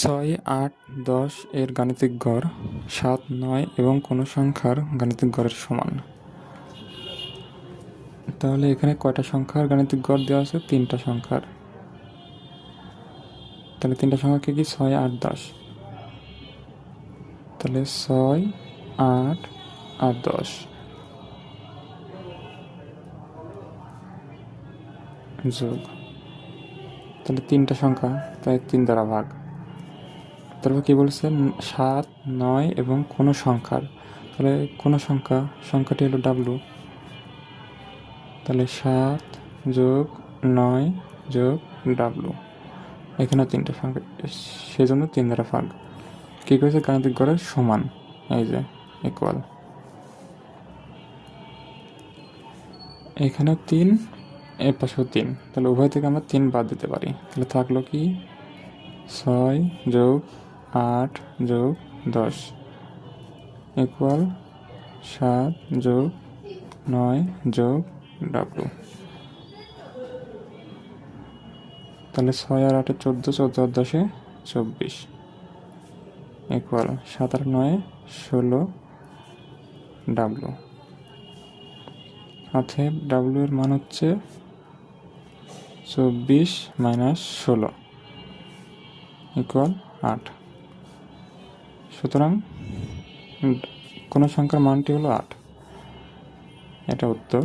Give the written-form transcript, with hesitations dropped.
ছয়, আট, 10 এর গাণিতিক গড় 7, 9 এবং কোনো সংখ্যার গাণিতিক গড়ের সমান। তাহলে এখানে কয়টা সংখ্যার গাণিতিক গড় দেওয়া আছে? 3টা সংখ্যার। তাহলে 3টা সংখ্যা কি? 6, 8, 10। তাহলে 6, 8 আর 10 যোগ, তাহলে 3টা সংখ্যা, তাই 3 দ্বারা ভাগ। তারপর কি বলছে? 7, 9 এবং কোনো সংখ্যার। তাহলে কোনো সংখ্যাটি হলো ডাব্লু। তাহলে 7 যোগ 9 যোগ ডাব্লু, এখানেও 3টা সংখ্যা, সেজন্য 3 দ্বারা ভাগ। কী করেছে? গাণিতিক গড়ের সমান, এই যে ইকুয়াল। এখানেও 3, এর পাশেও 3, তাহলে উভয় থেকে আমরা 3 বাদ দিতে পারি। তাহলে থাকলো কি? 6 যোগ 8 যোগ 10 ইকুয়াল 7 যোগ 9 যোগ ডাব্লু। তাহলে 6 আর 8 14, 14 আর 10 24 ইকুয়াল 7 আর 9 16 ডাব্লু। অতএব ডাব্লু এর মান হচ্ছে 24 মাইনাস 16 ইকুয়াল 8। সুতরাং কোনো সংখ্যার মানটি হলো 8। এটা উত্তর।